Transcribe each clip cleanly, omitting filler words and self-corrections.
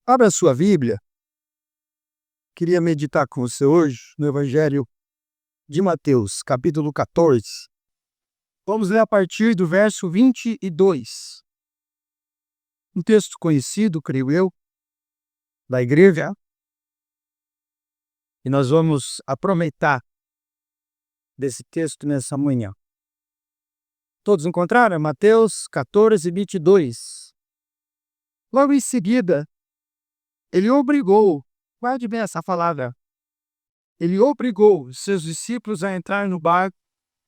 Abra a sua Bíblia. Queria meditar com você hoje no Evangelho de Mateus, capítulo 14. Vamos ler a partir do verso 22. Um texto conhecido, creio eu, da igreja. E nós vamos aproveitar desse texto nessa manhã. Todos encontraram? Mateus 14, 22. Logo em seguida, ele obrigou, guarde bem essa palavra, ele obrigou seus discípulos a entrar no barco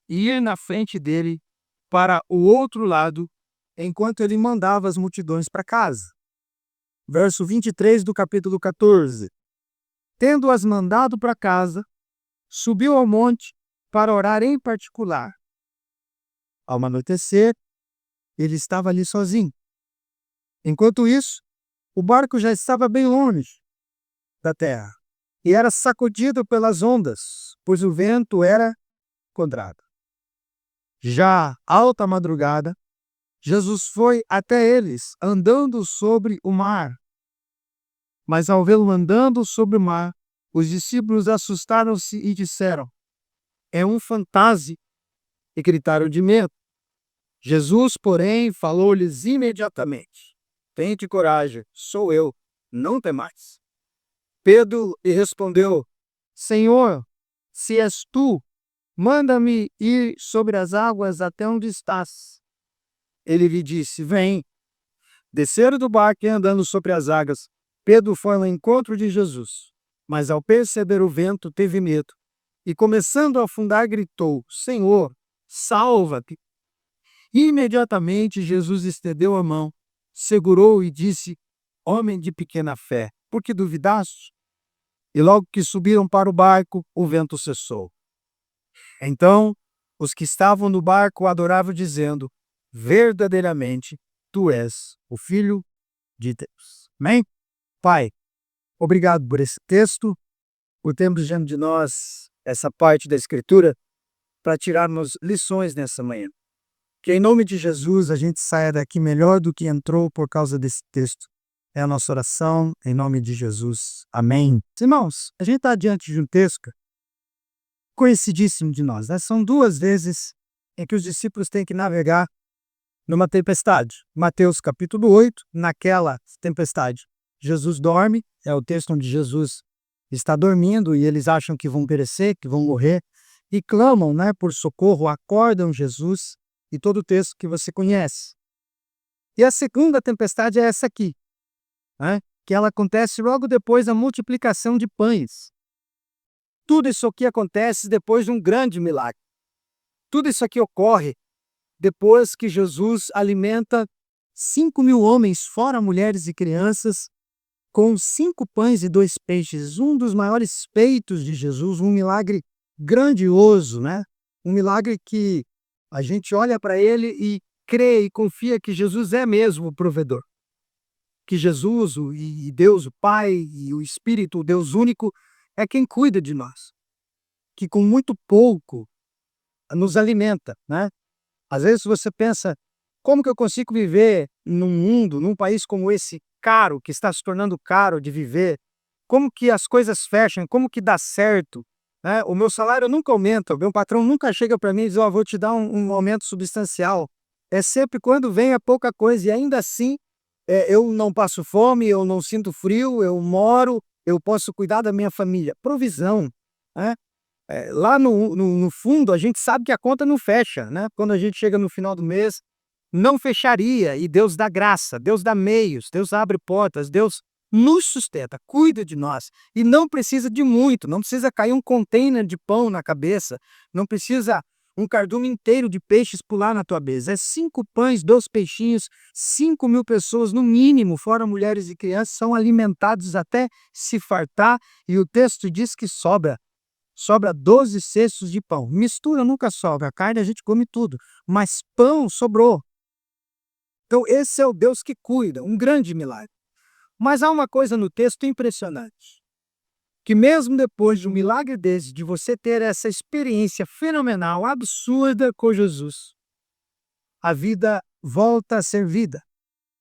e ir na frente dele para o outro lado, enquanto ele mandava as multidões para casa. Verso 23 do capítulo 14. Tendo-as mandado para casa, subiu ao monte para orar em particular. Ao anoitecer, ele estava ali sozinho. Enquanto isso, o barco já estava bem longe da terra e era sacudido pelas ondas, pois o vento era contrário. Já alta madrugada, Jesus foi até eles, andando sobre o mar. Mas ao vê-lo andando sobre o mar, os discípulos assustaram-se e disseram: "É um fantasma", e gritaram de medo. Jesus, porém, falou-lhes imediatamente: "Tende coragem, sou eu, não temais." Pedro lhe respondeu: "Senhor, se és tu, manda-me ir sobre as águas até onde estás." Ele lhe disse: "Vem." Desceram do barco e andando sobre as águas, Pedro foi ao encontro de Jesus. Mas ao perceber o vento, teve medo. E começando a afundar, gritou: "Senhor, salva-te." Imediatamente Jesus estendeu a mão, segurou-o e disse: "Homem de pequena fé, por que duvidaste?" E logo que subiram para o barco, o vento cessou. Então, os que estavam no barco o adoravam, dizendo: "Verdadeiramente, tu és o Filho de Deus." Amém? Pai, obrigado por esse texto, por termos diante de nós essa parte da Escritura para tirarmos lições nessa manhã. Que em nome de Jesus a gente saia daqui melhor do que entrou por causa desse texto. É a nossa oração, em nome de Jesus. Amém. Irmãos, a gente está diante de um texto conhecidíssimo de nós, né? São duas vezes em que os discípulos têm que navegar numa tempestade. Mateus capítulo 8, naquela tempestade, Jesus dorme, é o texto onde Jesus está dormindo e eles acham que vão perecer, que vão morrer, e clamam, né, por socorro, acordam Jesus, e todo o texto que você conhece. E a segunda tempestade é essa aqui, né, que ela acontece logo depois da multiplicação de pães. Tudo isso aqui acontece depois de um grande milagre. Tudo isso aqui ocorre depois que Jesus alimenta 5.000 homens, fora mulheres e crianças, com 5 pães e 2 peixes, um dos maiores feitos de Jesus, um milagre grandioso, né? Um milagre que a gente olha para ele e crê e confia que Jesus é mesmo o provedor. Que Jesus e Deus, o Pai, e o Espírito, o Deus único, é quem cuida de nós. Que com muito pouco nos alimenta, né? Às vezes você pensa, como que eu consigo viver num mundo, num país como esse, caro, que está se tornando caro de viver? Como que as coisas fecham? Como que dá certo? Né? O meu salário nunca aumenta, o meu patrão nunca chega para mim e diz: "Ó, vou te dar um aumento substancial." É sempre quando vem é pouca coisa, e ainda assim eu não passo fome, eu não sinto frio, eu moro, eu posso cuidar da minha família. Provisão, né? Lá no fundo, a gente sabe que a conta não fecha, né? Quando a gente chega no final do mês, não fecharia, e Deus dá graça, Deus dá meios, Deus abre portas, Deus nos sustenta, cuida de nós, e não precisa de muito, não precisa cair um container de pão na cabeça, não precisa um cardume inteiro de peixes pular na tua mesa. É 5 pães, 2 peixinhos, 5.000 pessoas, no mínimo, fora mulheres e crianças, são alimentados até se fartar, e o texto diz que sobra 12 cestos de pão. Mistura nunca sobra, a carne a gente come tudo, mas pão sobrou. Então esse é o Deus que cuida, um grande milagre. Mas há uma coisa no texto impressionante, que mesmo depois de um milagre desse, de você ter essa experiência fenomenal, absurda com Jesus, a vida volta a ser vida.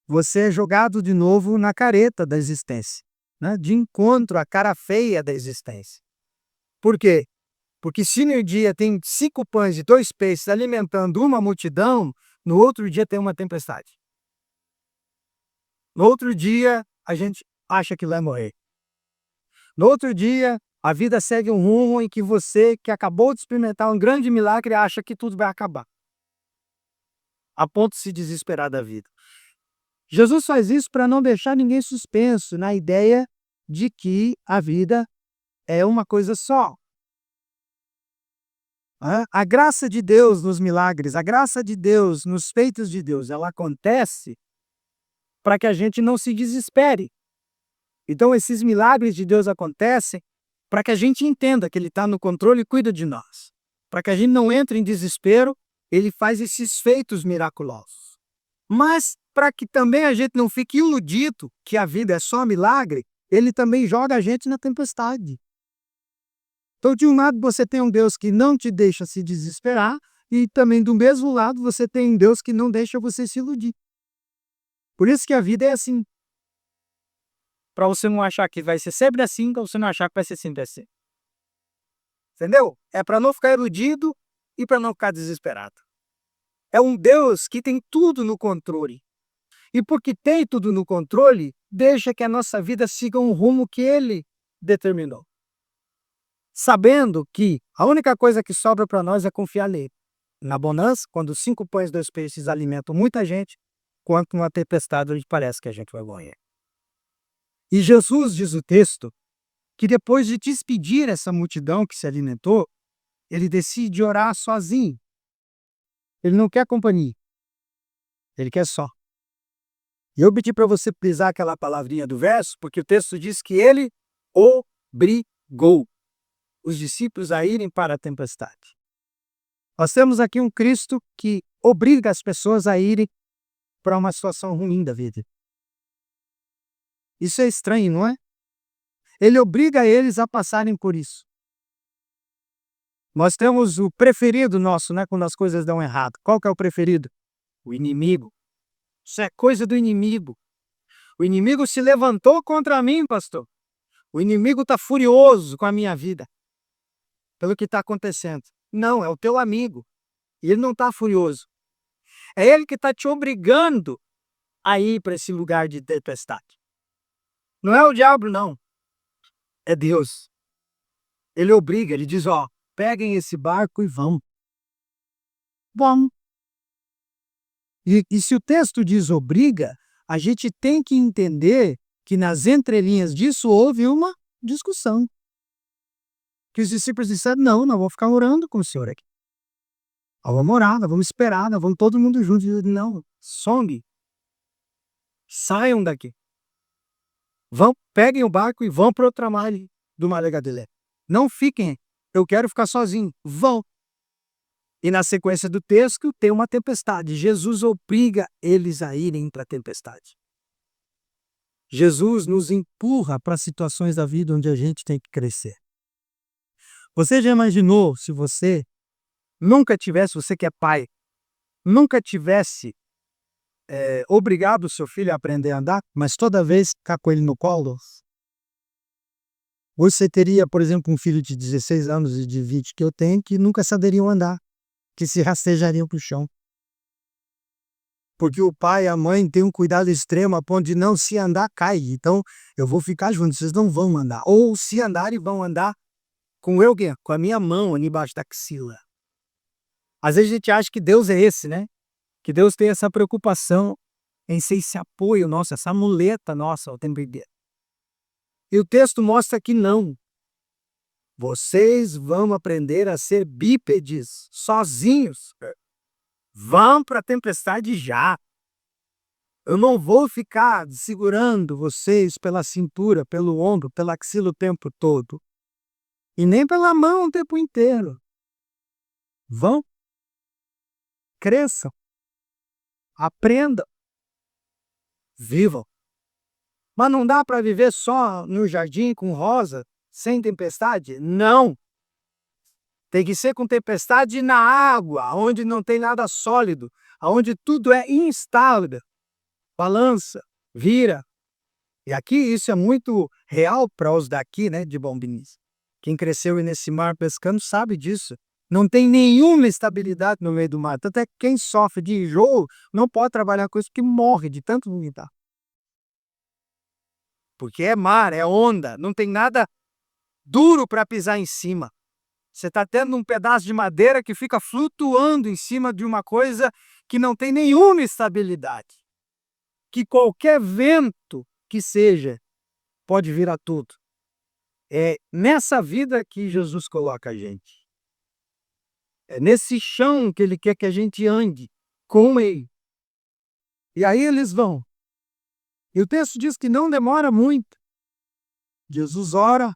você é jogado de novo na careta da existência, né? De encontro à cara feia da existência. Por quê? Porque se no dia tem 5 pães e 2 peixes alimentando uma multidão, no outro dia tem uma tempestade. No outro dia, a gente acha que vai morrer. No outro dia, a vida segue um rumo em que você, que acabou de experimentar um grande milagre, acha que tudo vai acabar, a ponto de se desesperar da vida. Jesus faz isso para não deixar ninguém suspenso na ideia de que a vida é uma coisa só. A graça de Deus nos milagres, a graça de Deus nos feitos de Deus, ela acontece para que a gente não se desespere. Então, esses milagres de Deus acontecem para que a gente entenda que Ele está no controle e cuida de nós. Para que a gente não entre em desespero, Ele faz esses feitos miraculosos. Mas, para que também a gente não fique iludido que a vida é só milagre, Ele também joga a gente na tempestade. Então, de um lado, você tem um Deus que não te deixa se desesperar, e também do mesmo lado, você tem um Deus que não deixa você se iludir. Por isso que a vida é assim. Para você não achar que vai ser sempre assim, para você não achar que vai ser sempre assim. Entendeu? É para não ficar iludido e para não ficar desesperado. É um Deus que tem tudo no controle. E porque tem tudo no controle, deixa que a nossa vida siga um rumo que Ele determinou. Sabendo que a única coisa que sobra para nós é confiar nele. Na bonança, quando 5 pães e 2 peixes alimentam muita gente, quanto numa tempestade onde parece que a gente vai morrer. E Jesus, diz o texto, que depois de despedir essa multidão que se alimentou, ele decide orar sozinho. Ele não quer companhia. Ele quer só. E eu pedi para você pisar aquela palavrinha do verso, porque o texto diz que ele obrigou os discípulos a irem para a tempestade. Nós temos aqui um Cristo que obriga as pessoas a irem para uma situação ruim da vida. Isso é estranho, não é? Ele obriga eles a passarem por isso. Nós temos o preferido nosso, né, quando as coisas dão errado. Qual que é o preferido? O inimigo. Isso é coisa do inimigo. O inimigo se levantou contra mim, pastor. O inimigo está furioso com a minha vida, pelo que está acontecendo. Não, é o teu amigo. E ele não está furioso. É ele que está te obrigando a ir para esse lugar de tempestade. Não é o diabo, não. É Deus. Ele obriga, ele diz, ó, peguem esse barco e vão. Vamos. E se o texto diz obriga, a gente tem que entender que nas entrelinhas disso houve uma discussão. Que os discípulos disseram, não vou ficar orando com o Senhor aqui. Nós vamos orar, nós vamos esperar, nós vamos todo mundo junto. Não, some. Saiam daqui. Peguem o barco e vão para outra margem do Mar da Galileia. Não fiquem, eu quero ficar sozinho. Vão. E na sequência do texto tem uma tempestade. Jesus obriga eles a irem para a tempestade. Jesus nos empurra para situações da vida onde a gente tem que crescer. Você já imaginou se você nunca tivesse, você que é pai, nunca tivesse obrigado o seu filho a aprender a andar, mas toda vez ficar com ele no colo? Você teria, por exemplo, um filho de 16 anos e de 20 que eu tenho, que nunca saberiam andar, que se rastejariam para o chão. Porque o pai e a mãe têm um cuidado extremo a ponto de não, se andar, cai. Então, eu vou ficar junto, vocês não vão andar. Ou se andarem, vão andar com a minha mão ali embaixo da axila. Às vezes a gente acha que Deus é esse, né? Que Deus tem essa preocupação em ser esse apoio nosso, essa muleta nossa ao tempo inteiro. E o texto mostra que não. Vocês vão aprender a ser bípedes, sozinhos. Vão para a tempestade já. Eu não vou ficar segurando vocês pela cintura, pelo ombro, pela axila o tempo todo. E nem pela mão o tempo inteiro. Vão. Cresçam. Aprendam. Vivam. Mas não dá para viver só no jardim com rosa, sem tempestade? Não. Tem que ser com tempestade na água, onde não tem nada sólido, onde tudo é instável. balança, vira. E aqui isso é muito real para os daqui, né, de Bombinhas. Quem cresceu nesse mar pescando sabe disso. Não tem nenhuma estabilidade no meio do mar. Tanto é que quem sofre de enjoo não pode trabalhar com isso porque morre de tanto vomitar. Porque é mar, é onda, não tem nada duro para pisar em cima. Você está tendo um pedaço de madeira que fica flutuando em cima de uma coisa que não tem nenhuma estabilidade. Que qualquer vento que seja pode virar tudo. É nessa vida que Jesus coloca a gente. É nesse chão que Ele quer que a gente ande com Ele. E aí eles vão. E o texto diz que não demora muito. Jesus ora.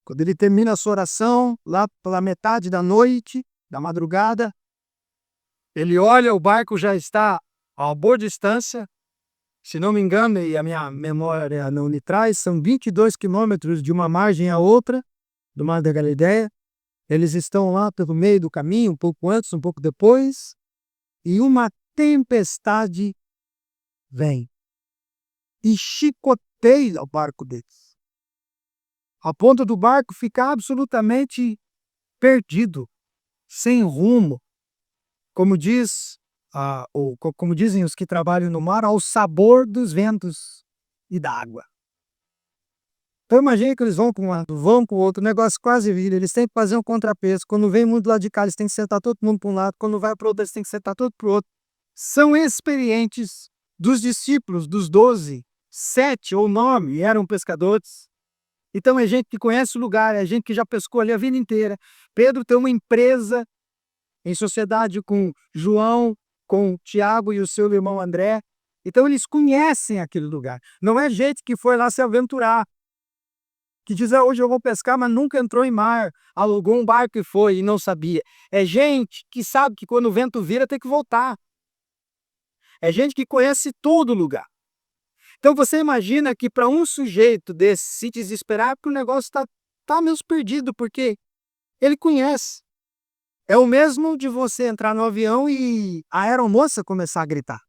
Quando ele termina a sua oração, lá pela metade da noite, da madrugada, ele olha, o barco já está a uma boa distância. Se não me engano, e a minha memória não me traz, são 22 quilômetros de uma margem à outra, do Mar da Galileia. Eles estão lá pelo meio do caminho, um pouco antes, um pouco depois, e uma tempestade vem e chicoteia o barco deles, a ponto do barco ficar absolutamente perdido, sem rumo, como diz, como dizem os que trabalham no mar, ao sabor dos ventos e da água. Então imagina que eles vão para um lado, vão para o outro, o negócio quase vira, eles têm que fazer um contrapeso. Quando vem muito do lado de cá, eles têm que sentar todo mundo para um lado, quando vai para o outro, eles têm que sentar todo para o outro. São experientes dos discípulos, dos 12, 7 ou 9 eram pescadores. Então é gente que conhece o lugar, é gente que já pescou ali a vida inteira. Pedro tem uma empresa em sociedade com João, com Tiago e o seu irmão André. Então eles conhecem aquele lugar. Não é gente que foi lá se aventurar, que diz, hoje eu vou pescar, mas nunca entrou em mar, alugou um barco e foi, e não sabia. É gente que sabe que quando o vento vira tem que voltar. É gente que conhece todo o lugar. Então você imagina que para um sujeito desse se desesperar, porque o negócio tá meio perdido, porque ele conhece. É o mesmo de você entrar no avião e a aeromoça começar a gritar.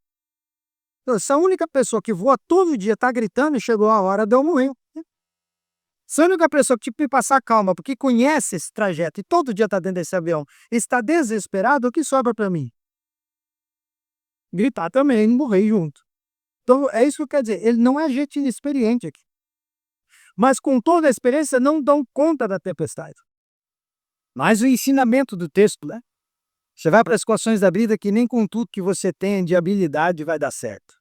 Então, se a única pessoa que voa todo dia está gritando, chegou a hora de eu morrer. Se a única pessoa que te passar calma, porque conhece esse trajeto e todo dia está dentro desse avião, está desesperado, o que sobra para mim? Gritar também, morrer junto. Então, é isso que quer dizer. Ele não é gente inexperiente aqui. Mas com toda a experiência, não dão conta da tempestade. Mas o ensinamento do texto, né? Você vai para as situações da vida que nem com tudo que você tem de habilidade vai dar certo.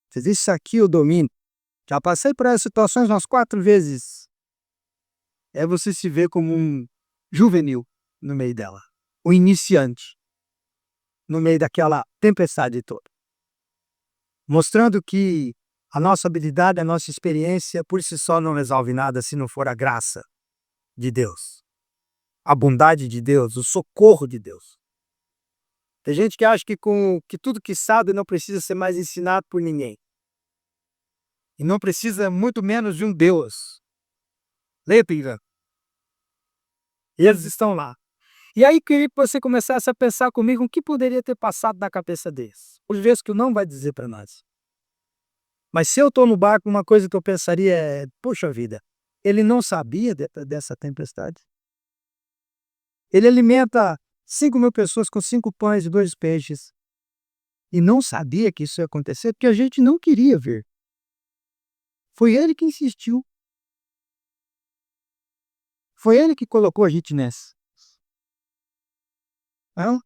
Você diz, isso aqui eu domino. Já passei por essas situações umas 4 vezes. É você se ver como um juvenil no meio dela. O iniciante. No meio daquela tempestade toda. Mostrando que a nossa habilidade, a nossa experiência, por si só não resolve nada se não for a graça de Deus. A bondade de Deus, o socorro de Deus. Tem gente que acha que tudo que sabe não precisa ser mais ensinado por ninguém. E não precisa muito menos de um Deus. Leia, eles estão lá. E aí queria que você começasse a pensar comigo o que poderia ter passado na cabeça deles. Por vezes que não vai dizer para nós. Mas se eu estou no barco, uma coisa que eu pensaria é, poxa vida, ele não sabia dessa tempestade. Ele alimenta 5.000 pessoas com 5 pães e 2 peixes. E não sabia que isso ia acontecer porque a gente não queria ver. Foi ele que insistiu. Foi ele que colocou a gente nessa. Não?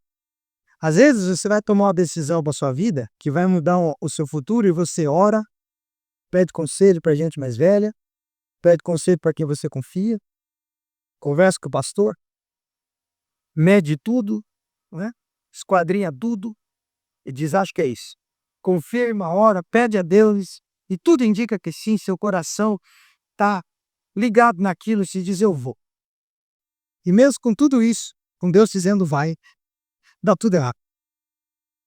Às vezes você vai tomar uma decisão para sua vida que vai mudar o seu futuro e você ora, pede conselho para gente mais velha, pede conselho para quem você confia, conversa com o pastor, mede tudo, né? Esquadrinha tudo e diz, acho que é isso. Confirma, ora, pede a Deus e tudo indica que sim, seu coração está ligado naquilo, se diz eu vou. E mesmo com tudo isso, com Deus dizendo vai, dá tudo errado.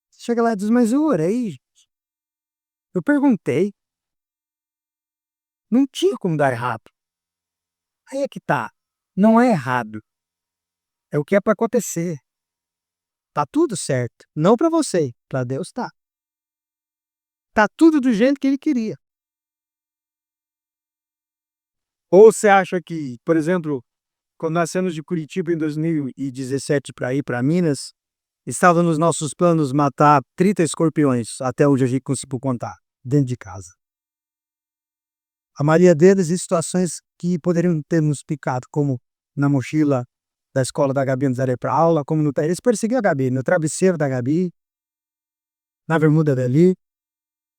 Você chega lá e diz, mas eu orei, eu perguntei, não tinha como dar errado. Aí é que tá, não é errado, é o que é para acontecer. Tá tudo certo, não para você, para Deus tá. Tá tudo do jeito que ele queria. Ou você acha que, por exemplo, quando nós saímos de Curitiba em 2017 para ir para Minas, estava nos nossos planos matar 30 escorpiões, até onde a gente conseguiu contar, dentro de casa. A maioria deles em situações que poderiam ter nos picado, como na mochila da escola da Gabi antes de ir para aula, como no eles perseguiam a Gabi, no travesseiro da Gabi, na bermuda dali,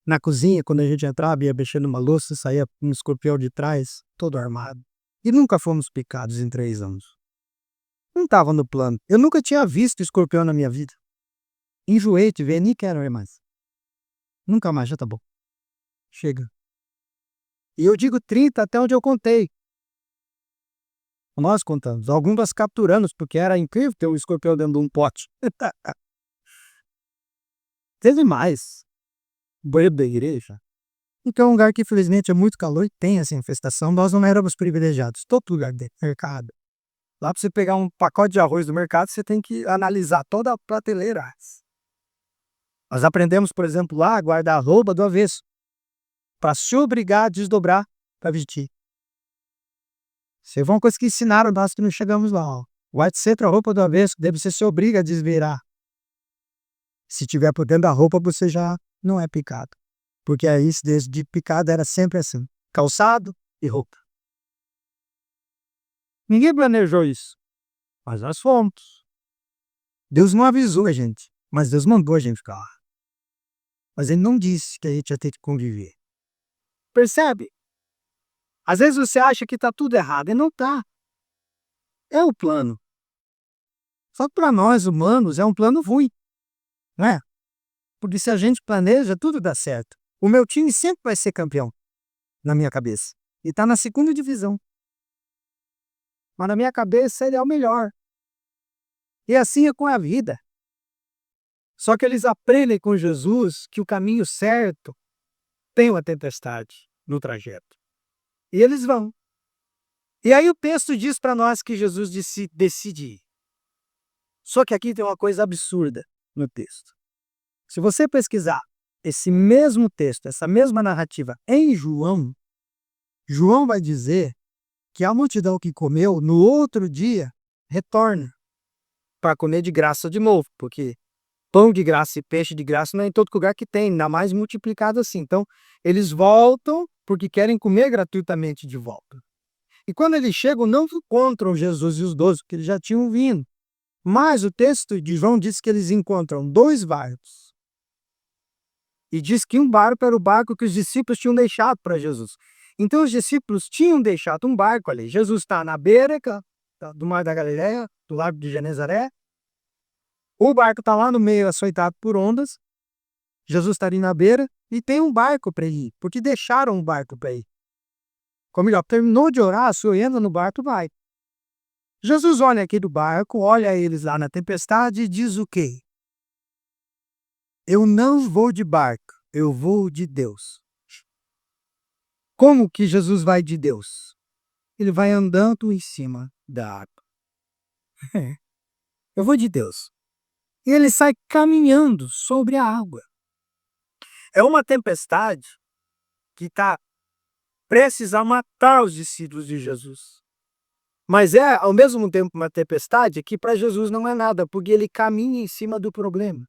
na cozinha, quando a gente entrava, ia mexendo numa louça, saía um escorpião de trás, todo armado. E nunca fomos picados em 3 anos. Não estava no plano. Eu nunca tinha visto escorpião na minha vida. Enjoei de ver, nem quero ver mais. Nunca mais, já tá bom. Chega. E eu digo 30 até onde eu contei. Nós contamos. Alguns nós capturamos, porque era incrível ter um escorpião dentro de um pote. Teve mais. Banheiro da igreja. Então é um lugar que infelizmente é muito calor e tem essa infestação. Nós não éramos privilegiados. Todo lugar dentro, mercado. Lá para você pegar um pacote de arroz do mercado, você tem que analisar toda a prateleira. Nós aprendemos, por exemplo, lá a guardar a roupa do avesso, para se obrigar a desdobrar para vestir. Vocês vão conseguir ensinar nós que não chegamos lá. Ó. Guarde sempre a roupa do avesso, deve você se obriga a desvirar. Se tiver por dentro da roupa, você já não é picado. Porque aí, desde picado, era sempre assim. Calçado e roupa. Ninguém planejou isso. Mas nós fomos. Deus não avisou a gente. Mas Deus mandou a gente ficar lá. Mas Ele não disse que a gente ia ter que conviver. Percebe? Às vezes você acha que está tudo errado. E não está. É o plano. Só que para nós, humanos, é um plano ruim. Não é? Porque se a gente planeja, tudo dá certo. O meu time sempre vai ser campeão. Na minha cabeça. E está na 2ª divisão. Mas na minha cabeça ele é o melhor. E assim é com a vida. Só que eles aprendem com Jesus que o caminho certo tem uma tempestade no trajeto. E eles vão. E aí o texto diz para nós que Jesus decide ir. Só que aqui tem uma coisa absurda no texto. Se você pesquisar esse mesmo texto, essa mesma narrativa em João, João vai dizer que a multidão que comeu no outro dia retorna para comer de graça de novo, porque pão de graça e peixe de graça não é em todo lugar que tem, ainda mais multiplicado assim. Então, eles voltam porque querem comer gratuitamente de volta. E quando eles chegam, não encontram Jesus e os 12, porque eles já tinham vindo. Mas o texto de João diz que eles encontram 2 barcos. E diz que um barco era o barco que os discípulos tinham deixado para Jesus. Então os discípulos tinham deixado um barco ali. Jesus está na beira do mar da Galileia, do lago de Genezaré. O barco está lá no meio, açoitado por ondas. Jesus está ali na beira e tem um barco para ir, porque deixaram um barco para ir. Como melhor, terminou de orar, a sua entra no barco, vai. Jesus olha aqui do barco, olha eles lá na tempestade e diz o quê? Eu não vou de barco, eu vou de Deus. Como que Jesus vai de Deus? Ele vai andando em cima da água. Eu vou de Deus. E ele sai caminhando sobre a água. É uma tempestade que está prestes a matar os discípulos de Jesus. Mas é, ao mesmo tempo, uma tempestade que para Jesus não é nada, porque ele caminha em cima do problema.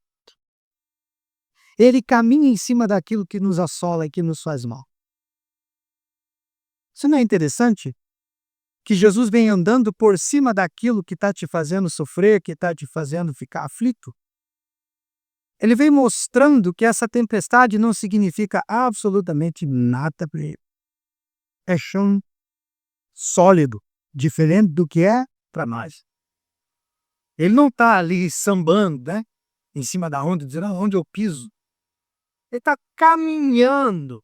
Ele caminha em cima daquilo que nos assola e que nos faz mal. Isso não é interessante? Que Jesus vem andando por cima daquilo que está te fazendo sofrer, que está te fazendo ficar aflito. Ele vem mostrando que essa tempestade não significa absolutamente nada para ele. É chão sólido, diferente do que é para nós. Ele não está ali sambando, né? Em cima da onda, dizendo onde eu piso. Ele está caminhando.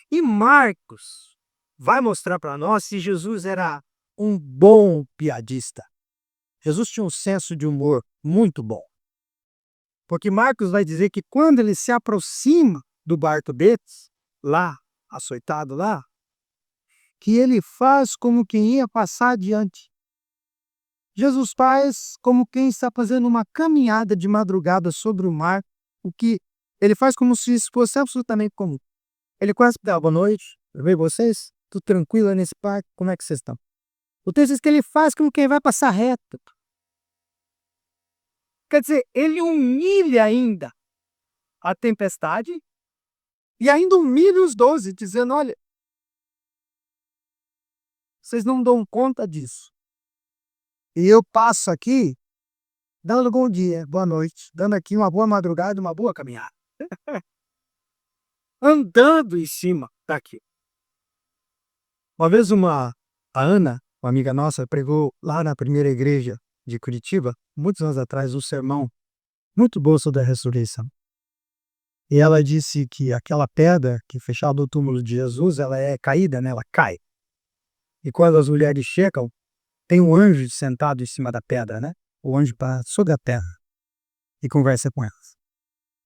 E Marcos vai mostrar para nós se Jesus era um bom piadista. Jesus tinha um senso de humor muito bom. Porque Marcos vai dizer que quando ele se aproxima do barco deles, lá, açoitado lá, que ele faz como quem ia passar adiante. Jesus faz como quem está fazendo uma caminhada de madrugada sobre o mar, o que Ele faz como se isso fosse absolutamente comum. Ele quase dá boa noite, tudo bem vocês? Tudo tranquilo aí nesse parque? Como é que vocês estão? O texto diz que ele faz como quem vai passar reto. Quer dizer, ele humilha ainda a tempestade e ainda humilha os 12, dizendo, olha, vocês não dão conta disso. E eu passo aqui dando bom dia, boa noite, dando aqui uma boa madrugada, uma boa caminhada. Andando em cima daqui. Uma vez a Ana, uma amiga nossa, pregou lá na primeira igreja de Curitiba, muitos anos atrás, um sermão muito bom sobre a ressurreição. E ela disse que aquela pedra que fechava o túmulo de Jesus, ela é caída, né? Ela cai. E quando as mulheres chegam, tem um anjo sentado em cima da pedra, né? O anjo passa sobre a terra e conversa com elas.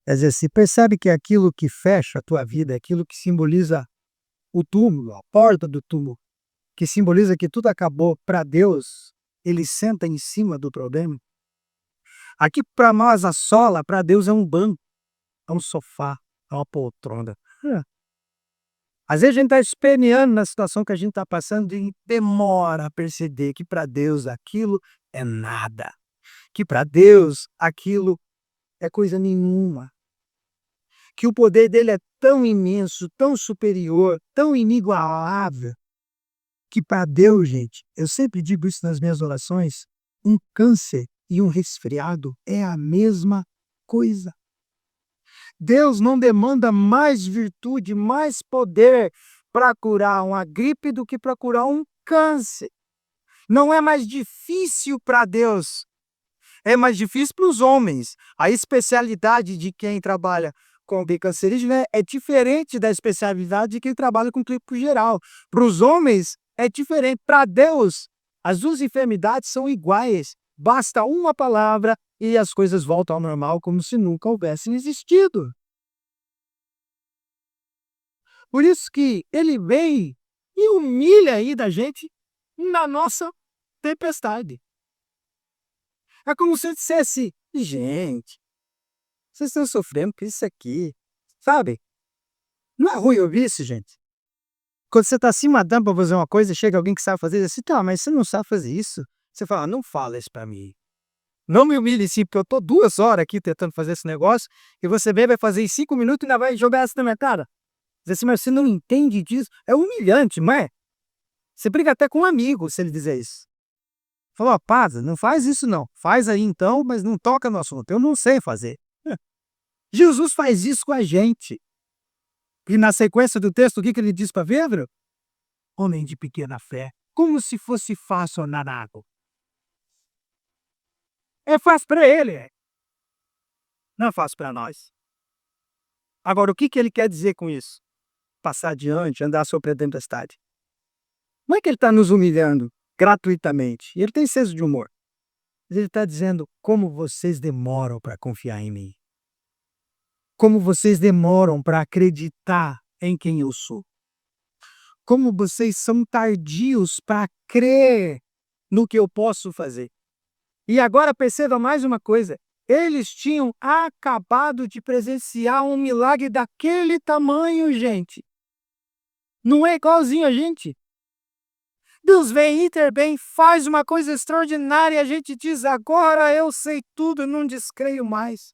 Quer dizer, se percebe que aquilo que fecha a tua vida, aquilo que simboliza o túmulo, a porta do túmulo, que simboliza que tudo acabou para Deus, ele senta em cima do problema. Aqui para nós a sola, para Deus é um banco, é um sofá, é uma poltrona. Às vezes a gente está esperneando na situação que a gente está passando e demora a perceber que para Deus aquilo é nada. Que para Deus aquilo é coisa nenhuma. Que o poder dele é tão imenso, tão superior, tão inigualável, que para Deus, gente, eu sempre digo isso nas minhas orações, um câncer e um resfriado é a mesma coisa. Deus não demanda mais virtude, mais poder para curar uma gripe do que para curar um câncer. Não é mais difícil para Deus, é mais difícil para os homens. A especialidade de quem trabalha com biocancerígeno é diferente da especialidade de quem trabalha com clínico geral. Para os homens é diferente. Para Deus, as duas enfermidades são iguais. Basta uma palavra e as coisas voltam ao normal como se nunca houvessem existido. Por isso que ele vem e humilha aí da gente na nossa tempestade. É como se eu dissesse, gente, vocês estão sofrendo com isso aqui, sabe? Não é ruim ouvir isso, gente? Quando você está se matando para fazer uma coisa e chega alguém que sabe fazer, assim, tá, mas você não sabe fazer isso? Você fala, não fala isso para mim. Não me humilhe sim, porque eu tô 2 horas aqui tentando fazer esse negócio e você vem, vai fazer em 5 minutos e ainda vai jogar essa na minha cara. Diz assim, mas você não entende disso? É humilhante, não é? Você briga até com um amigo se ele dizer isso. Falou, rapaz, não faz isso não. Faz aí então, mas não toca no assunto. Eu não sei fazer. Jesus faz isso com a gente. E na sequência do texto, o que ele diz para Pedro? Homem de pequena fé, como se fosse fácil andar na água. É fácil para ele, não é fácil para nós. Agora, o que ele quer dizer com isso? Passar adiante, andar sobre a tempestade. Não é que ele está nos humilhando gratuitamente. E ele tem senso de humor. Mas ele está dizendo como vocês demoram para confiar em mim. Como vocês demoram para acreditar em quem eu sou. Como vocês são tardios para crer no que eu posso fazer. E agora perceba mais uma coisa. Eles tinham acabado de presenciar um milagre daquele tamanho, gente. Não é igualzinho a gente. Deus vem, intervém, faz uma coisa extraordinária e a gente diz, agora eu sei tudo, não descreio mais.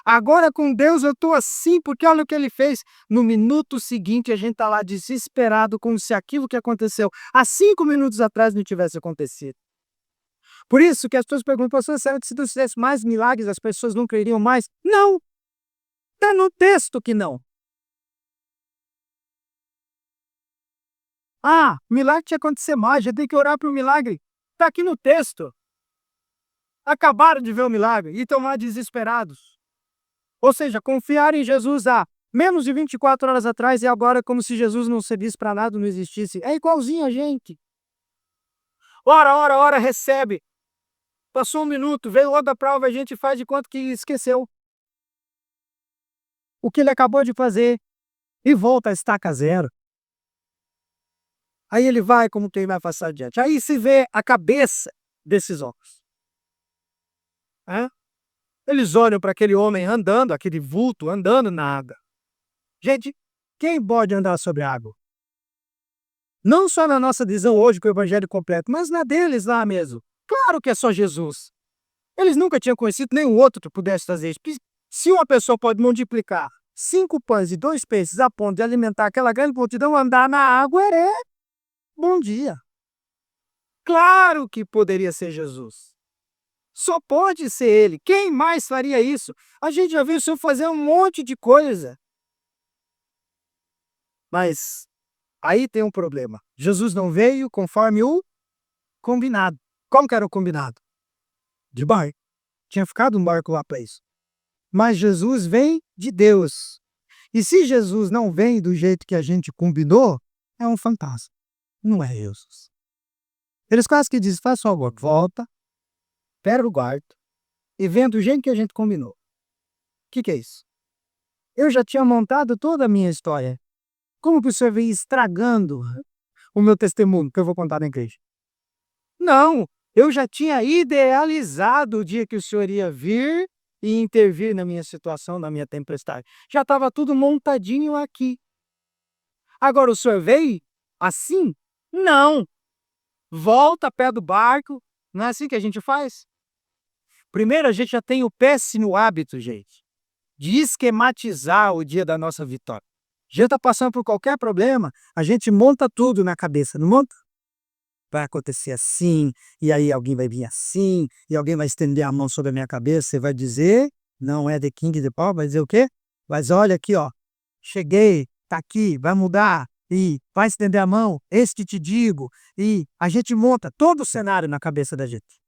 Agora com Deus eu estou assim, porque olha o que ele fez. No minuto seguinte a gente está lá desesperado, como se aquilo que aconteceu há 5 minutos atrás não tivesse acontecido. Por isso que as pessoas perguntam, pastor, será que se Deus fizesse mais milagres as pessoas não creriam mais? Não! Está no texto que não. Ah, milagre tinha que acontecer mais, já tem que orar para o milagre. Está aqui no texto. Acabaram de ver o milagre e estão lá desesperados. Ou seja, confiar em Jesus há menos de 24 horas atrás e agora como se Jesus não servisse para nada, não existisse. É igualzinho a gente. Ora, recebe. Passou 1 minuto, veio logo a prova, a gente faz de conta que esqueceu o que ele acabou de fazer e volta a estaca zero. Aí ele vai como quem vai passar adiante. Aí se vê a cabeça desses homens. Eles olham para aquele homem andando, aquele vulto andando na água. Gente, quem pode andar sobre a água? Não só na nossa visão hoje com o evangelho completo, mas na deles lá mesmo. Claro que é só Jesus. Eles nunca tinham conhecido nenhum outro que pudesse fazer isso. Se uma pessoa pode multiplicar 5 pães e 2 peixes a ponto de alimentar aquela grande multidão, andar na água é bom dia. Claro que poderia ser Jesus. Só pode ser ele. Quem mais faria isso? A gente já viu o Senhor fazer um monte de coisa. Mas aí tem um problema. Jesus não veio conforme o combinado. Como que era o combinado? De barco. Tinha ficado um barco lá para isso. Mas Jesus vem de Deus. E se Jesus não vem do jeito que a gente combinou, é um fantasma. Não é Jesus. Eles quase que dizem, faz favor, volta, pega o quarto e vem do jeito que a gente combinou. O que é isso? Eu já tinha montado toda a minha história. Como que o senhor vem estragando o meu testemunho que eu vou contar na igreja? Não, eu já tinha idealizado o dia que o senhor ia vir e intervir na minha situação, na minha tempestade. Já estava tudo montadinho aqui. Agora o senhor veio assim? Não. Volta a pé do barco. Não é assim que a gente faz? Primeiro, a gente já tem o péssimo hábito, gente, de esquematizar o dia da nossa vitória. A gente está passando por qualquer problema, a gente monta tudo na cabeça, não monta? Vai acontecer assim, e aí alguém vai vir assim, e alguém vai estender a mão sobre a minha cabeça e vai dizer, não é The King de Paul, vai dizer o quê? Mas olha aqui, ó, cheguei, tá aqui, vai mudar, e vai estender a mão, este te digo, e a gente monta todo o cenário na cabeça da gente.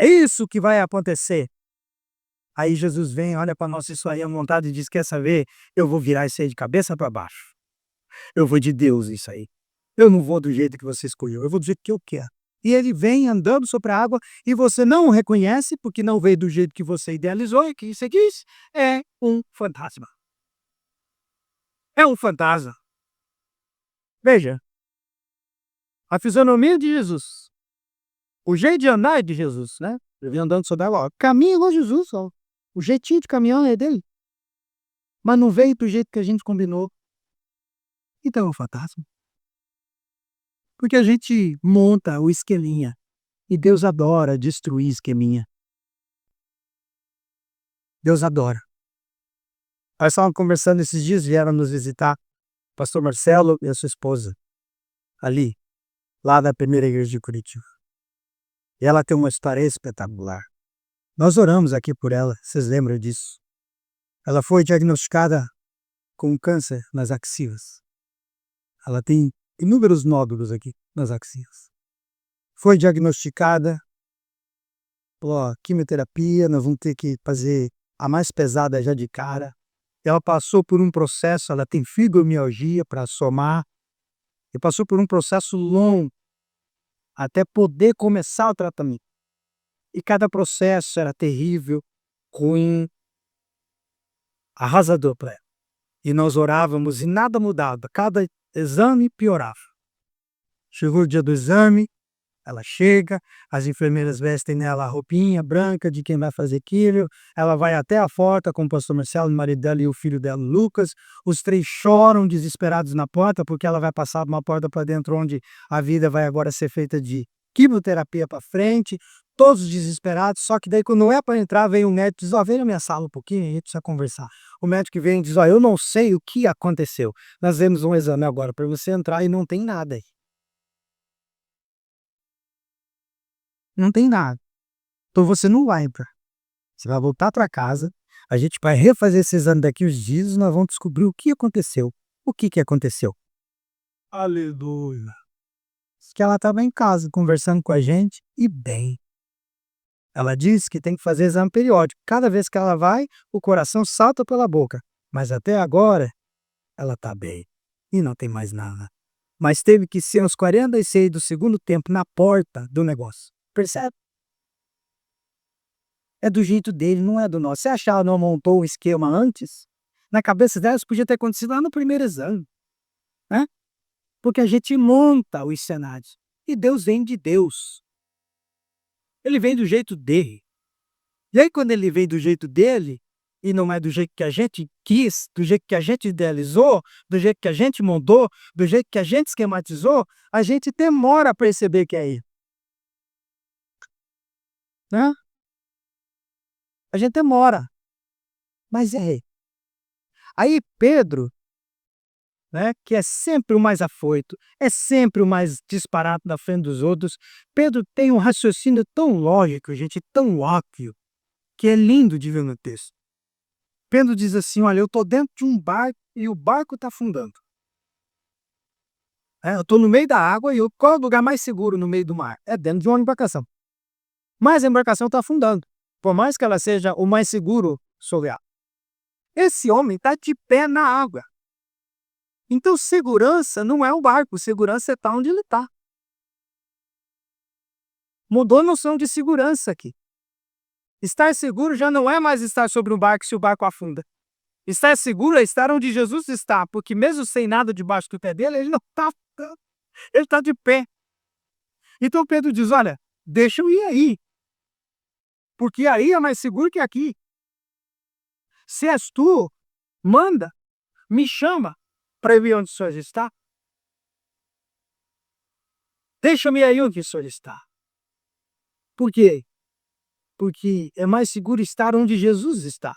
É isso que vai acontecer. Aí Jesus vem, olha para nossa história montada e diz, quer saber? Eu vou virar isso aí de cabeça para baixo. Eu vou de Deus isso aí. Eu não vou do jeito que você escolheu, eu vou do jeito que eu quero. E ele vem andando sobre a água e você não o reconhece porque não veio do jeito que você idealizou e que você quis. É um fantasma. É um fantasma. Veja, a fisionomia de Jesus, o jeito de andar é de Jesus, né? Ele vem andando sobre a água, ó, caminha igual Jesus, ó. O jeitinho de caminhar é dele. Mas não veio do jeito que a gente combinou. Então é um fantasma. Porque a gente monta o esqueminha. E Deus adora destruir esqueminha. Deus adora. Nós estávamos conversando esses dias, vieram nos visitar o pastor Marcelo e a sua esposa. Ali, lá da primeira igreja de Curitiba. E ela tem uma história espetacular. Nós oramos aqui por ela, vocês lembram disso? Ela foi diagnosticada com câncer nas axilas. Ela tem inúmeros nódulos aqui nas axilas. Foi diagnosticada por quimioterapia, nós vamos ter que fazer a mais pesada já de cara. Ela passou por um processo, ela tem fibromialgia para somar, e passou por um processo longo até poder começar o tratamento. E cada processo era terrível, ruim, arrasador para ela. E nós orávamos e nada mudava, cada exame piorava. Chegou o dia do exame, ela chega, as enfermeiras vestem nela a roupinha branca de quem vai fazer aquilo, ela vai até a porta com o pastor Marcelo, o marido dela e o filho dela, Lucas, os três choram desesperados na porta, porque ela vai passar uma porta para dentro onde a vida vai agora ser feita de quimioterapia para frente, todos desesperados, só que daí quando não é para entrar, vem o médico e diz, ó, vem na minha sala um pouquinho, a gente precisa conversar. O médico vem e diz, ó, eu não sei o que aconteceu, nós vemos um exame agora para você entrar e não tem nada aí. Não tem nada. Então você não vai entrar. Você vai voltar para casa, a gente vai refazer esse exame daqui uns dias e nós vamos descobrir o que aconteceu. O que aconteceu? Aleluia. Diz que ela estava em casa conversando com a gente e bem. Ela disse que tem que fazer exame periódico. Cada vez que ela vai, o coração salta pela boca. Mas até agora, ela está bem. E não tem mais nada. Mas teve que ser uns 46 do segundo tempo na porta do negócio. Percebe? É do jeito dele, não é do nosso. Você acha que ela não montou um esquema antes? Na cabeça dela, isso podia ter acontecido lá no primeiro exame, né? Porque a gente monta os cenários. E Deus vem de Deus. Ele vem do jeito dele. E aí quando ele vem do jeito dele, e não é do jeito que a gente quis, do jeito que a gente idealizou, do jeito que a gente montou, do jeito que a gente esquematizou, a gente demora a perceber que é ele, né? A gente demora, mas é ele. Aí Pedro, né, que é sempre o mais afoito, é sempre o mais disparado na frente dos outros, Pedro tem um raciocínio tão lógico, gente, tão óbvio, que é lindo de ver no texto. Pedro diz assim: olha, eu estou dentro de um barco e o barco está afundando. Eu estou no meio da água e qual é o lugar mais seguro no meio do mar? É dentro de uma embarcação. Mas a embarcação está afundando, por mais que ela seja o mais seguro sobre a água. Esse homem está de pé na água. Então segurança não é o barco, segurança é estar onde ele está. Mudou a noção de segurança aqui. Estar seguro já não é mais estar sobre um barco se o barco afunda. Estar seguro é estar onde Jesus está, porque mesmo sem nada debaixo do pé dele, ele não está afundando. Ele está de pé. Então Pedro diz: olha, deixa eu ir aí, porque aí é mais seguro que aqui. Se és tu, manda, me chama para eu ir onde o Senhor está. Deixa-me aí onde o Senhor está. Por quê? Porque é mais seguro estar onde Jesus está.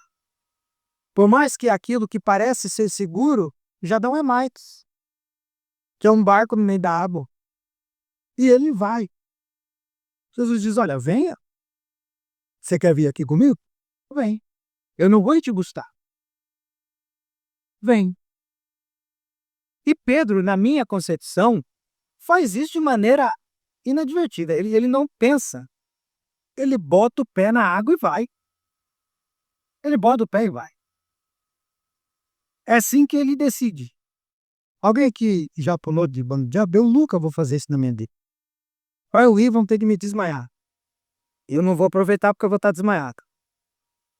Por mais que aquilo que parece ser seguro, já não é mais. Que é um barco no meio da água. E ele vai. Jesus diz: olha, venha. Você quer vir aqui comigo? Vem. Eu não vou te buscar. Vem. E Pedro, na minha concepção, faz isso de maneira inadvertida. Ele não pensa. Ele bota o pé na água e vai. Ele bota o pé e vai. É assim que ele decide. Alguém aqui já pulou de bando de diabo? Eu nunca vou fazer isso na minha vida. Vai eu ir, vão ter que me desmaiar. Eu não vou aproveitar porque eu vou estar desmaiado.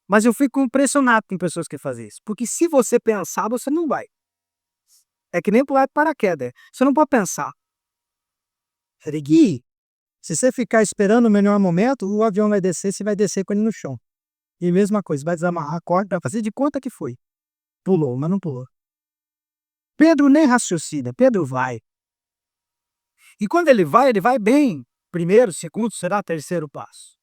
Mas eu fico impressionado com pessoas que fazem isso. Porque se você pensar, você não vai. É que nem pular de paraquedas. Você não pode pensar. Gui, se você ficar esperando o melhor momento, o avião vai descer, você vai descer com ele no chão. E mesma coisa, vai desamarrar a corda, vai fazer de conta que foi. Pulou, mas não pulou. Pedro nem raciocina, Pedro vai. E quando ele vai bem. Primeiro, segundo, será terceiro passo.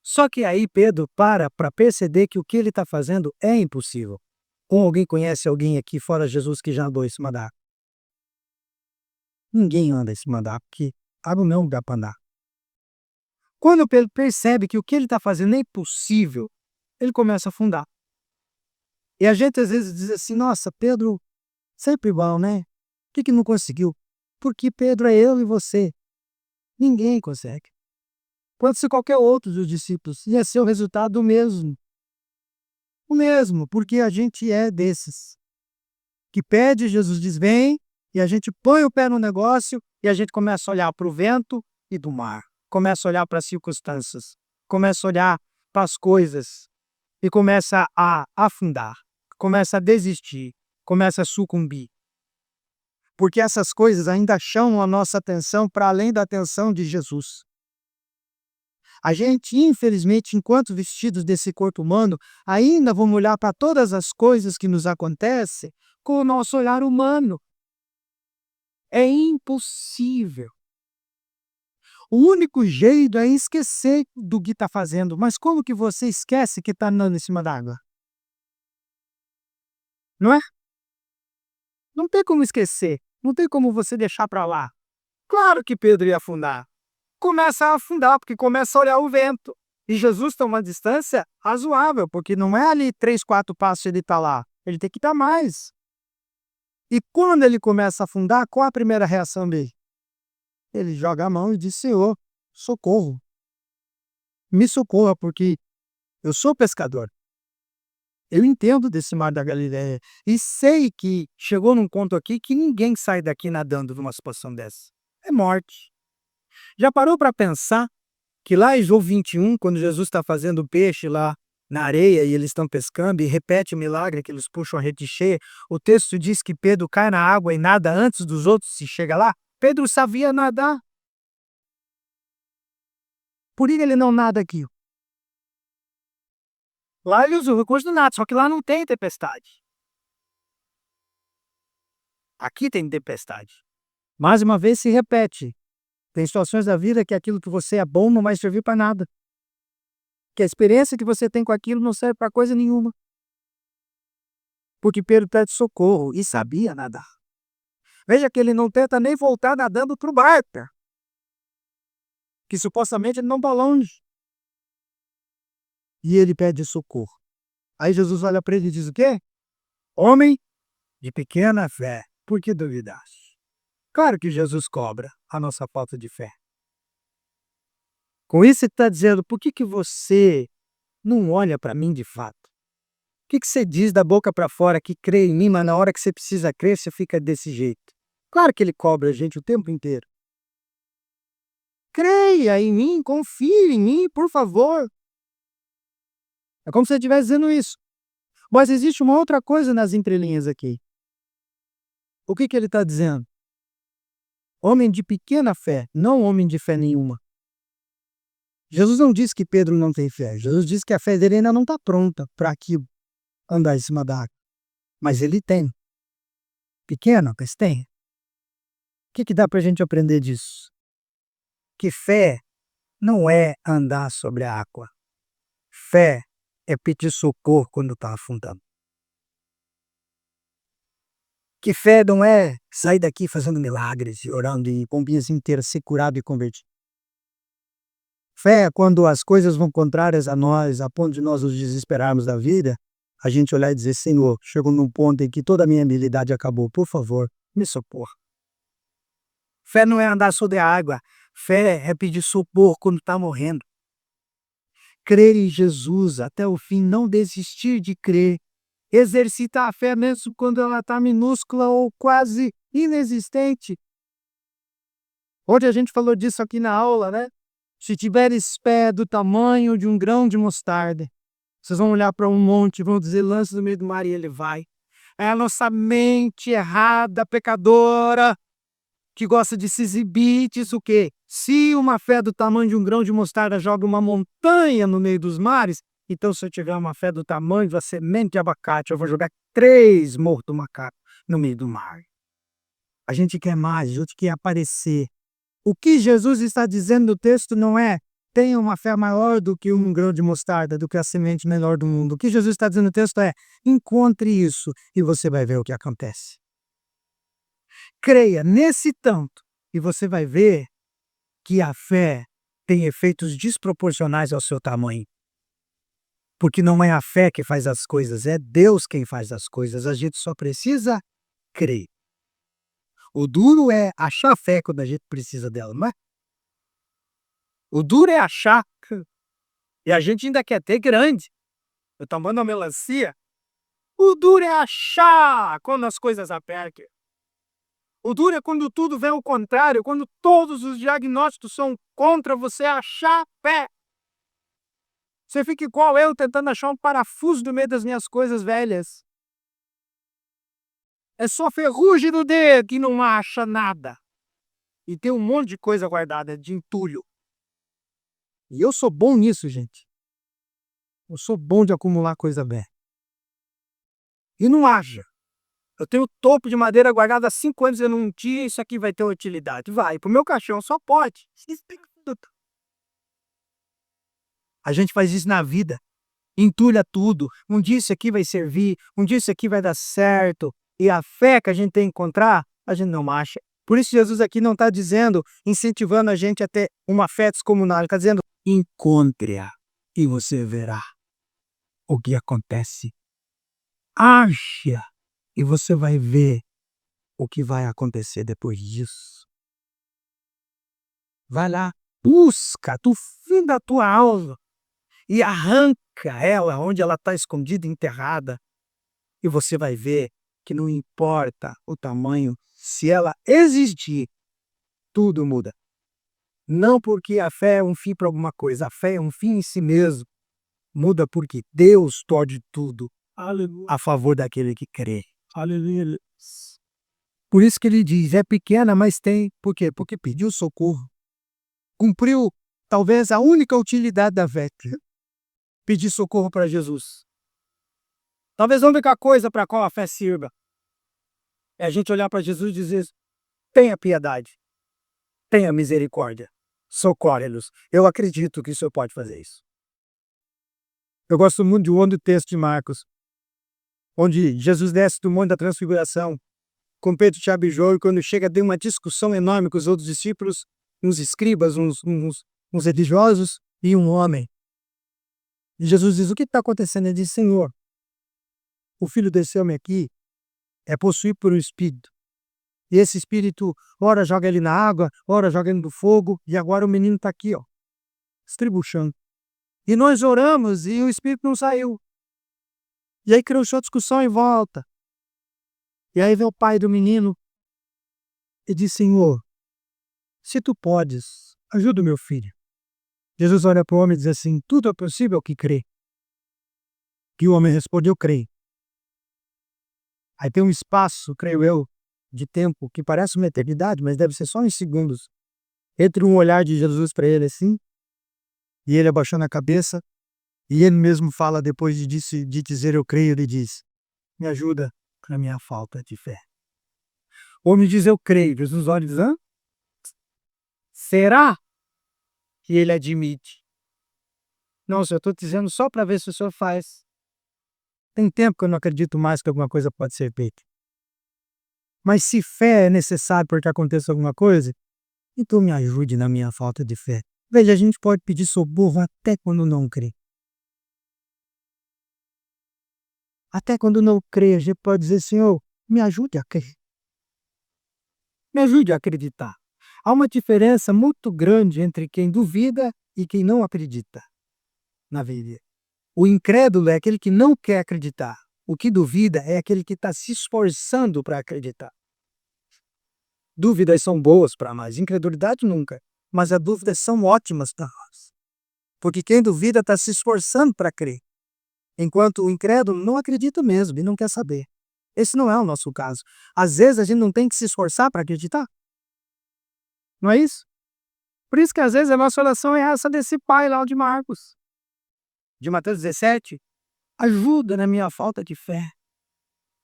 Só que aí Pedro para perceber que o que ele está fazendo é impossível. Ou alguém conhece alguém aqui fora Jesus que já andou em cima da água? Ninguém anda em cima da água, porque água não dá para andar. Quando Pedro percebe que o que ele está fazendo é impossível, ele começa a afundar. E a gente às vezes diz assim: nossa, Pedro, sempre igual, né? Por que não conseguiu? Porque Pedro é eu e você. Ninguém consegue. Pode ser qualquer outro dos discípulos, ia ser o resultado mesmo. O mesmo, porque a gente é desses. Que pede, Jesus diz vem, e a gente põe o pé no negócio e a gente começa a olhar para o vento e do mar. Começa a olhar para as circunstâncias. Começa a olhar para as coisas e começa a afundar. Começa a desistir. Começa a sucumbir. Porque essas coisas ainda chamam a nossa atenção para além da atenção de Jesus. A gente, infelizmente, enquanto vestidos desse corpo humano, ainda vamos olhar para todas as coisas que nos acontecem com o nosso olhar humano. É impossível. O único jeito é esquecer do que está fazendo. Mas como que você esquece que está andando em cima d'água? Não é? Não tem como esquecer. Não tem como você deixar para lá. Claro que Pedro ia afundar. Começa a afundar, porque começa a olhar o vento. E Jesus está a uma distância razoável, porque não é ali 3, 4 passos ele está lá. Ele tem que estar mais. E quando ele começa a afundar, qual a primeira reação dele? Ele joga a mão e diz: Senhor, socorro. Me socorra, porque eu sou pescador. Eu entendo desse mar da Galileia. E sei que chegou num ponto aqui que ninguém sai daqui nadando numa situação dessa. É morte. Já parou para pensar que lá em João 21, quando Jesus está fazendo peixe lá na areia e eles estão pescando e repete o milagre que eles puxam a rede cheia, o texto diz que Pedro cai na água e nada antes dos outros se chega lá? Pedro sabia nadar. Por que ele não nada aqui? Lá ele usa o recurso do nada, só que lá não tem tempestade. Aqui tem tempestade. Mais uma vez se repete. Tem situações da vida que aquilo que você é bom não vai servir para nada. Que a experiência que você tem com aquilo não serve para coisa nenhuma. Porque Pedro pede socorro e sabia nadar. Veja que ele não tenta nem voltar nadando para o barco, que supostamente ele não está longe. E ele pede socorro. Aí Jesus olha para ele e diz o quê? Homem de pequena fé, por que duvidaste? Claro que Jesus cobra a nossa falta de fé. Com isso ele está dizendo, por que você não olha para mim de fato? O que você diz da boca para fora que crê em mim, mas na hora que você precisa crer, você fica desse jeito? Claro que ele cobra a gente o tempo inteiro. Creia em mim, confie em mim, por favor. É como se ele estivesse dizendo isso. Mas existe uma outra coisa nas entrelinhas aqui. O que ele está dizendo? Homem de pequena fé, não homem de fé nenhuma. Jesus não disse que Pedro não tem fé. Jesus disse que a fé dele ainda não está pronta para aquilo, andar em cima da água. Mas ele tem. Pequena, mas tem. O que dá para a gente aprender disso? Que fé não é andar sobre a água. Fé é pedir socorro quando está afundando. Que fé não é sair daqui fazendo milagres, orando e bombinhas inteiras, ser curado e convertido. Fé é quando as coisas vão contrárias a nós, a ponto de nós nos desesperarmos da vida, a gente olhar e dizer, Senhor, chegou num ponto em que toda a minha habilidade acabou, por favor, me socorra. Fé não é andar sobre a água, fé é pedir socorro quando está morrendo. Crer em Jesus até o fim, não desistir de crer. Exercitar a fé mesmo quando ela está minúscula ou quase inexistente. Hoje a gente falou disso aqui na aula, né? Se tiveres fé do tamanho de um grão de mostarda, vocês vão olhar para um monte e vão dizer, lance no meio do mar e ele vai. É a nossa mente errada, pecadora, que gosta de se exibir, diz o quê? Se uma fé do tamanho de um grão de mostarda joga uma montanha no meio dos mares, então se eu tiver uma fé do tamanho da semente de abacate, eu vou jogar 3 mortos-macacos no meio do mar. A gente quer mais, a gente quer aparecer. O que Jesus está dizendo no texto não é tenha uma fé maior do que um grão de mostarda, do que a semente menor do mundo. O que Jesus está dizendo no texto é encontre isso e você vai ver o que acontece. Creia nesse tanto e você vai ver que a fé tem efeitos desproporcionais ao seu tamanho. Porque não é a fé que faz as coisas, é Deus quem faz as coisas. A gente só precisa crer. O duro é achar fé quando a gente precisa dela, não é? O duro é achar. E a gente ainda quer ter grande. Eu tomando a melancia. O duro é achar quando as coisas apertam. O duro é quando tudo vem ao contrário, quando todos os diagnósticos são contra você achar fé. Você fica igual eu tentando achar um parafuso no meio das minhas coisas velhas. É só ferrugem no dedo que não acha nada. E tem um monte de coisa guardada de entulho. E eu sou bom nisso, gente. Eu sou bom de acumular coisa velha. E não acha. Eu tenho topo de madeira guardado há 5 anos e eu não tinha, isso aqui vai ter utilidade. Vai, pro meu caixão só pode. A gente faz isso na vida. Entulha tudo. Um dia isso aqui vai servir, um dia isso aqui vai dar certo. E a fé que a gente tem que encontrar, a gente não acha. Por isso Jesus aqui não está dizendo, incentivando a gente a ter uma fé descomunal. Ele está dizendo, encontre-a e você verá o que acontece. Acha e você vai ver o que vai acontecer depois disso. Vai lá, busca do fim da tua alma e arranca ela onde ela está escondida, enterrada. E você vai ver que não importa o tamanho, se ela existir, tudo muda. Não porque a fé é um fim para alguma coisa, a fé é um fim em si mesmo. Muda porque Deus pode tudo. Aleluia. A favor daquele que crê. Aleluia. Por isso que ele diz, é pequena, mas tem. Por quê? Porque pediu socorro. Cumpriu, talvez, a única utilidade da fé. pedir socorro para Jesus. Talvez a única coisa para a qual a fé sirva é a gente olhar para Jesus e dizer: tenha piedade, tenha misericórdia, socorre-nos. Eu acredito que o Senhor pode fazer isso. Eu gosto muito de um outro texto de Marcos, onde Jesus desce do Monte da Transfiguração com Pedro, Tiago e João, e quando chega tem uma discussão enorme com os outros discípulos, uns escribas, uns religiosos e um homem. E Jesus diz: o que está acontecendo? Ele diz: Senhor, o filho desse homem aqui é possuído por um espírito. E esse espírito, ora joga ele na água, ora joga ele no fogo, e agora o menino está aqui, ó, estribuchando. E nós oramos e o espírito não saiu. E aí criou uma discussão em volta. E aí vem o pai do menino e diz: Senhor, se tu podes, ajuda o meu filho. Jesus olha para o homem e diz assim: tudo é possível ao que crê. Que o homem respondeu: creio. Aí tem um espaço, creio eu, de tempo que parece uma eternidade, mas deve ser só em segundos, entre um olhar de Jesus para ele assim, e ele abaixando a cabeça, e ele mesmo fala, depois de dizer eu creio, ele diz: me ajuda na minha falta de fé. O homem diz: eu creio. Jesus olha e diz: hã? Será? E ele admite: não, senhor, eu estou dizendo só para ver se o senhor faz. Tem tempo que eu não acredito mais que alguma coisa pode ser feita. Mas se fé é necessário para que aconteça alguma coisa, então me ajude na minha falta de fé. Veja, a gente pode pedir socorro até quando não crê. Até quando não crê, a gente pode dizer: Senhor, me ajude a crer. Me ajude a acreditar. Há uma diferença muito grande entre quem duvida e quem não acredita na vida. O incrédulo é aquele que não quer acreditar. O que duvida é aquele que está se esforçando para acreditar. Dúvidas são boas para nós, incredulidade nunca. Mas as dúvidas são ótimas para nós. Porque quem duvida está se esforçando para crer. Enquanto o incrédulo não acredita mesmo e não quer saber. Esse não é o nosso caso. Às vezes a gente não tem que se esforçar para acreditar. Não é isso? Por isso que às vezes a nossa oração é essa desse pai lá de Marcos. De Mateus 17. Ajuda na minha falta de fé.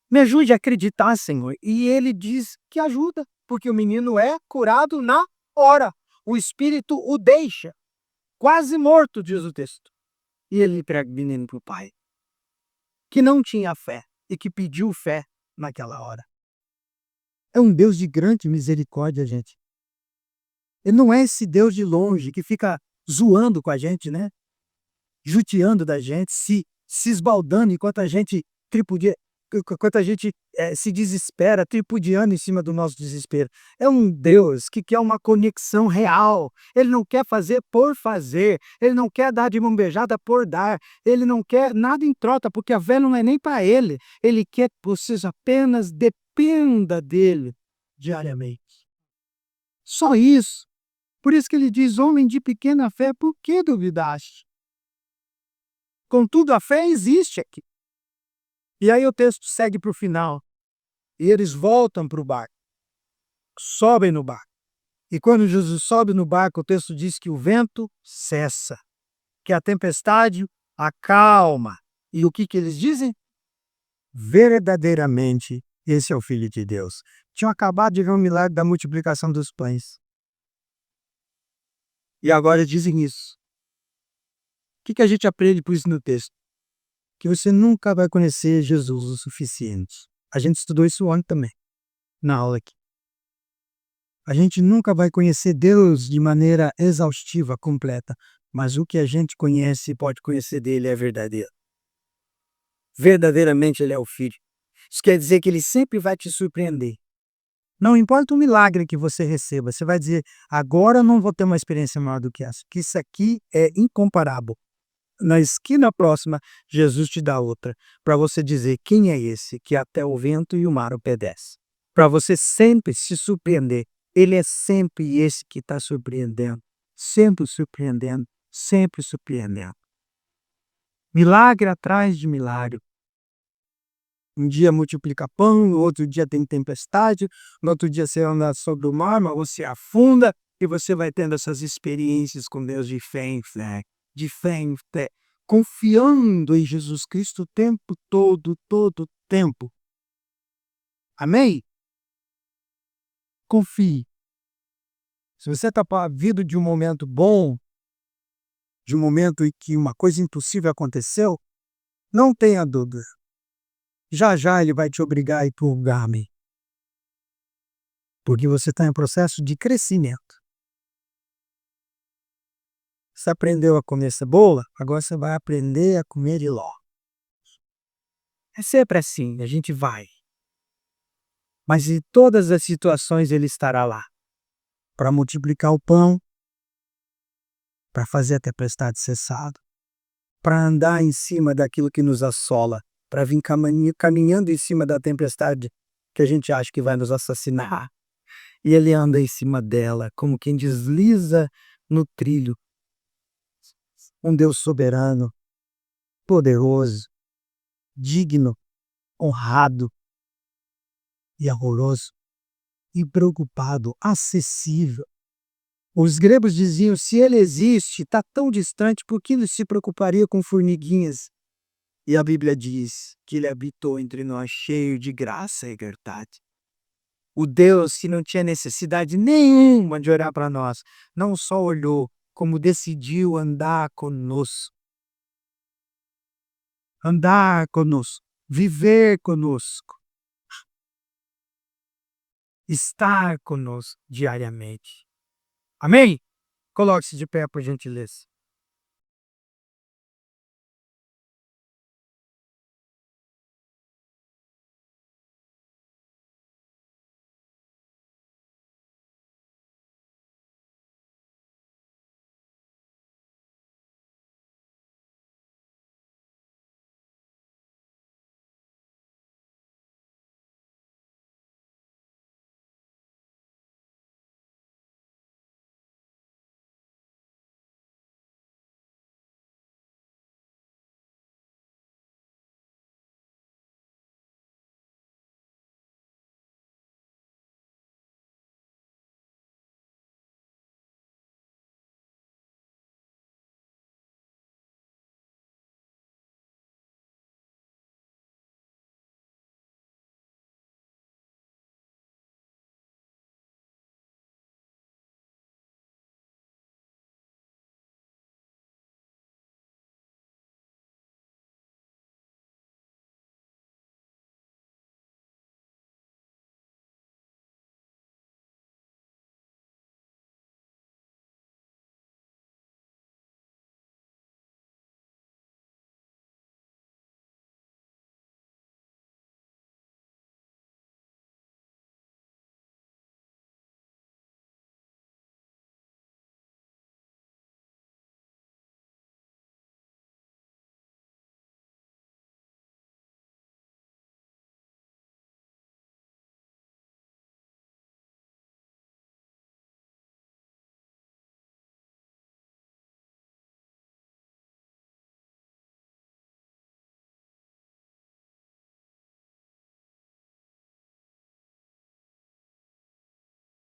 Me ajude a acreditar, Senhor. E ele diz que ajuda, porque o menino é curado na hora. O espírito o deixa, quase morto, diz o texto. E ele entrega o menino para o pai, que não tinha fé e que pediu fé naquela hora. É um Deus de grande misericórdia, gente. Ele não é esse Deus de longe que fica zoando com a gente, né? Judiando da gente, se esbaldando enquanto a gente se desespera, tripudiando em cima do nosso desespero. É um Deus que quer uma conexão real. Ele não quer fazer por fazer. Ele não quer dar de mão beijada por dar. Ele não quer nada em troca, porque a fé não é nem para ele. Ele quer que você apenas dependa dele diariamente. Só isso. Por isso que ele diz: homem de pequena fé, por que duvidaste? Contudo, a fé existe aqui. E aí o texto segue para o final. E eles voltam para o barco. Sobem no barco. E quando Jesus sobe no barco, o texto diz que o vento cessa. Que a tempestade acalma. E o que eles dizem? Verdadeiramente, esse é o Filho de Deus. Tinham acabado de ver o milagre da multiplicação dos pães. E agora dizem isso. O que a gente aprende por isso no texto? Que você nunca vai conhecer Jesus o suficiente. A gente estudou isso ontem também, na aula aqui. A gente nunca vai conhecer Deus de maneira exaustiva, completa, mas o que a gente conhece e pode conhecer dele é verdadeiro. Verdadeiramente ele é o Filho. Isso quer dizer que ele sempre vai te surpreender. Não importa o milagre que você receba, você vai dizer: agora eu não vou ter uma experiência maior do que essa, que isso aqui é incomparável. Na esquina próxima, Jesus te dá outra, para você dizer: quem é esse que até o vento e o mar obedece? Para você sempre se surpreender. Ele é sempre esse que está surpreendendo, sempre surpreendendo, sempre surpreendendo. Milagre atrás de milagre. Um dia multiplica pão, no outro dia tem tempestade, no outro dia você anda sobre o mar, mas você afunda, e você vai tendo essas experiências com Deus de fé em fé, de fé em fé. confiando em Jesus Cristo o tempo todo, todo o tempo. Amém? Confie. Se você está vindo de um momento bom, de um momento em que uma coisa impossível aconteceu, não tenha dúvida. Já já ele vai te obrigar a ir para o lugar, amém? Porque você está em processo de crescimento. Você aprendeu a comer cebola, agora você vai aprender a comer liló. É sempre assim, a gente vai. Mas em todas as situações ele estará lá. Para multiplicar o pão, para fazer a tempestade cessar, para andar em cima daquilo que nos assola, para vir caminhando em cima da tempestade que a gente acha que vai nos assassinar. E ele anda em cima dela, como quem desliza no trilho. Um Deus soberano, poderoso, digno, honrado e amoroso, e preocupado, acessível. Os gregos diziam: se ele existe, está tão distante, por que ele se preocuparia com formiguinhas? E a Bíblia diz que ele habitou entre nós cheio de graça e verdade. O Deus que não tinha necessidade nenhuma de olhar para nós, não só olhou, como decidiu andar conosco, viver conosco, estar conosco diariamente. Amém? Coloque-se de pé, por gentileza.